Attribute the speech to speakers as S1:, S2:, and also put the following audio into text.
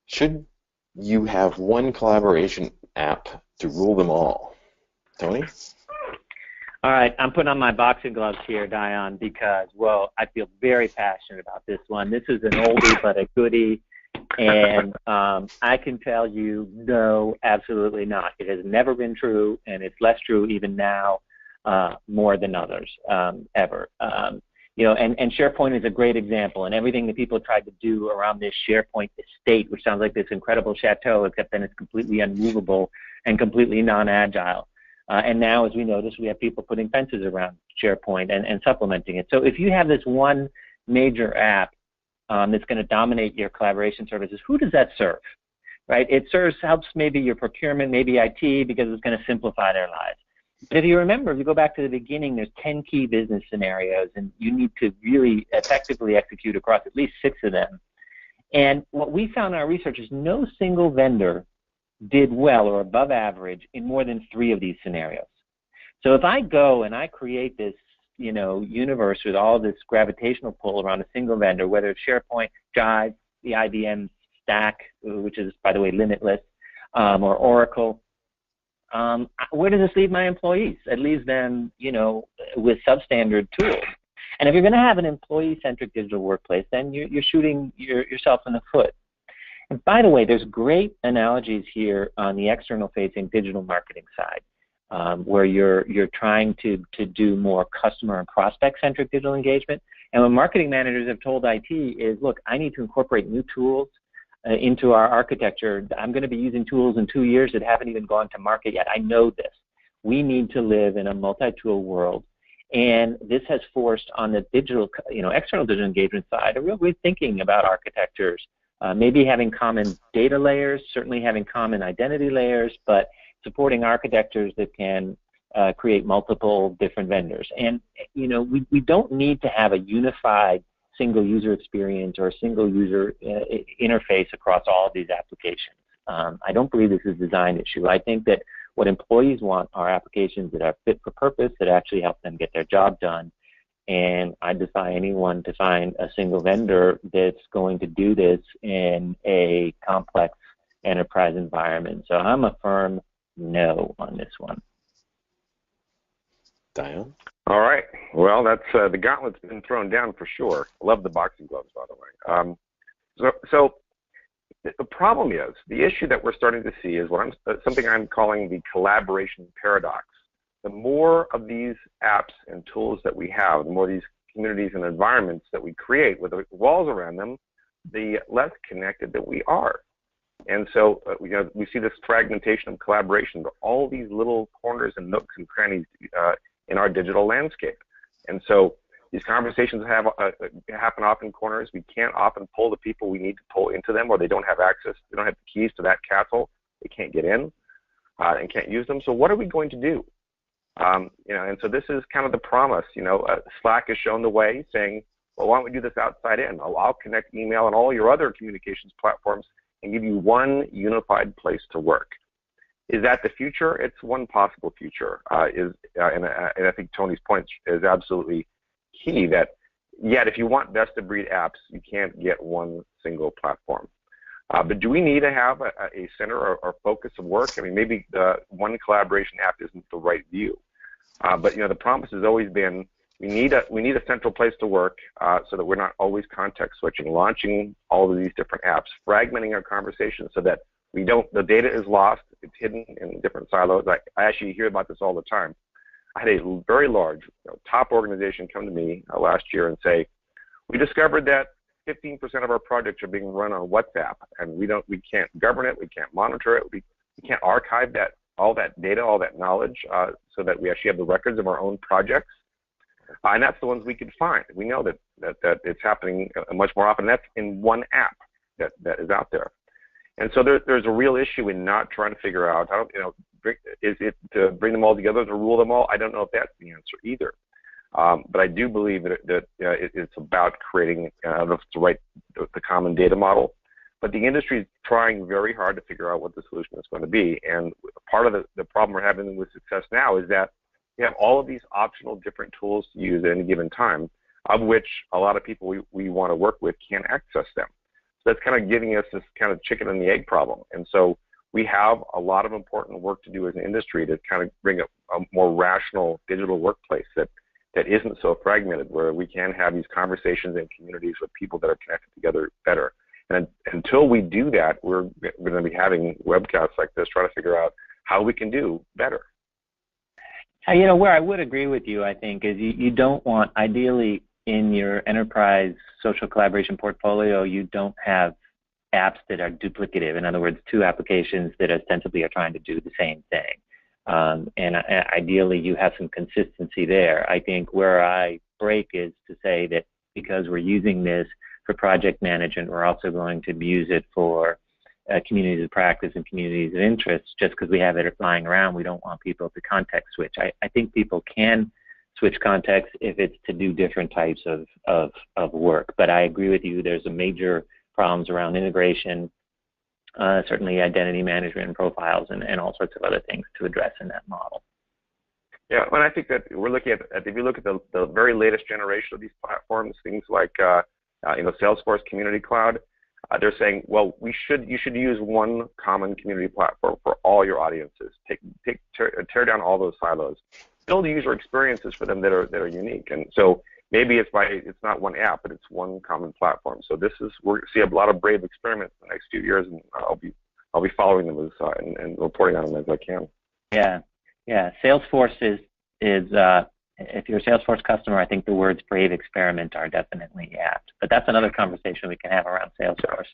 S1: Should you have one collaboration app to rule them all? Tony?
S2: All right, I'm putting on my boxing gloves here, Dion, because, well, I feel very passionate about this one. This is an oldie but a goodie, and I can tell you, no, absolutely not. It has never been true, and it's less true even now, more than others, ever. You know, and SharePoint is a great example, and everything that people tried to do around this SharePoint estate, which sounds like this incredible chateau, except then it's completely unmovable and completely non-agile. And now, as we notice, we have people putting fences around SharePoint and supplementing it. So if you have this one major app that's going to dominate your collaboration services, who does that serve? Right? It helps maybe your procurement, maybe IT, because it's going to simplify their lives. But if you remember, if you go back to the beginning, there's 10 key business scenarios, and you need to really effectively execute across at least 6 of them. And what we found in our research is no single vendor did well or above average in more than 3 of these scenarios. So if I go and I create this, you know, universe with all this gravitational pull around a single vendor, whether it's SharePoint, Jive, the IBM Stack, which is, by the way, limitless, or Oracle, where does this leave my employees? It leaves them, you know, with substandard tools. And if you're going to have an employee-centric digital workplace, then you're shooting yourself in the foot. And by the way, there's great analogies here on the external-facing digital marketing side, where you're trying to do more customer and prospect-centric digital engagement. And what marketing managers have told IT is, look, I need to incorporate new tools into our architecture. I'm going to be using tools in 2 years that haven't even gone to market yet. I know this. We need to live in a multi-tool world. And this has forced on the digital, you know, external digital engagement side, a real rethinking about architectures. Maybe having common data layers, certainly having common identity layers, but supporting architectures that can create multiple different vendors. And, you know, we don't need to have a unified single user experience or a single user interface across all of these applications. I don't believe this is a design issue. I think that what employees want are applications that are fit for purpose, that actually help them get their job done. And I defy anyone to find a single vendor that's going to do this in a complex enterprise environment. So I'm a firm no on this one.
S1: Dion?
S3: All right. Well, that's the gauntlet's been thrown down for sure. I love the boxing gloves, by the way. So the problem is, the issue that we're starting to see is something I'm calling the collaboration paradox. The more of these apps and tools that we have, the more of these communities and environments that we create with walls around them, the less connected that we are. And so we see this fragmentation of collaboration, all these little corners and nooks and crannies in our digital landscape. And so these conversations happen off in corners. We can't often pull the people we need to pull into them, or they don't have access. They don't have the keys to that castle. They can't get in and can't use them. So what are we going to do? You know, and so this is kind of the promise. You know, Slack has shown the way, saying, well, why don't we do this outside in? I'll connect email and all your other communications platforms and give you one unified place to work. Is that the future? It's one possible future. And I think Tony's point is absolutely key, that yet if you want best-of-breed apps, you can't get one single platform. But do we need to have a center or focus of work? I mean, maybe one collaboration app isn't the right view. But you know, the promise has always been we need a central place to work so that we're not always context switching, launching all of these different apps, fragmenting our conversations so that the data is lost, it's hidden in different silos. I actually hear about this all the time. I had a very large top organization come to me last year and say, we discovered that 15% of our projects are being run on WhatsApp, and we can't govern it, we can't monitor it, we can't archive all that data, all that knowledge, so that we actually have the records of our own projects. And that's the ones we could find. We know that it's happening much more often. That's in one app that is out there. And so there's a real issue in not trying to figure out, is it to bring them all together, to rule them all? I don't know if that's the answer either. But I do believe that it's about creating the common data model. But the industry is trying very hard to figure out what the solution is going to be. And part of the problem we're having with success now is that you have all of these optional different tools to use at any given time, of which a lot of people we want to work with can't access them. So that's kind of giving us this kind of chicken and the egg problem. And so we have a lot of important work to do as an industry to kind of bring a more rational digital workplace that isn't so fragmented, where we can have these conversations in communities with people that are connected together better. And until we do that, we're going to be having webcasts like this, trying to figure out how we can do better.
S2: You know, where I would agree with you, I think, is you don't want, ideally, in your enterprise social collaboration portfolio, you don't have apps that are duplicative. In other words, two applications that ostensibly are trying to do the same thing. And ideally, you have some consistency there. I think where I break is to say that because we're using this for project management, we're also going to use it for communities of practice and communities of interest. Just because we have it lying around, we don't want people to context switch. I think people can switch context if it's to do different types of work. But I agree with you, there's a major problems around integration, certainly identity management and profiles and all sorts of other things to address in that model.
S3: Yeah, and I think that we're looking at if you look at the very latest generation of these platforms, things like Salesforce Community Cloud, they're saying, well, you should use one common community platform for all your audiences. Tear down all those silos. Build user experiences for them that are unique. And so maybe it's not one app, but it's one common platform. So we're going to see a lot of brave experiments in the next few years, and I'll be following them and reporting on them as I can.
S2: Yeah. Salesforce is if you're a Salesforce customer, I think the words brave experiment are definitely apt. But that's another conversation we can have around Salesforce.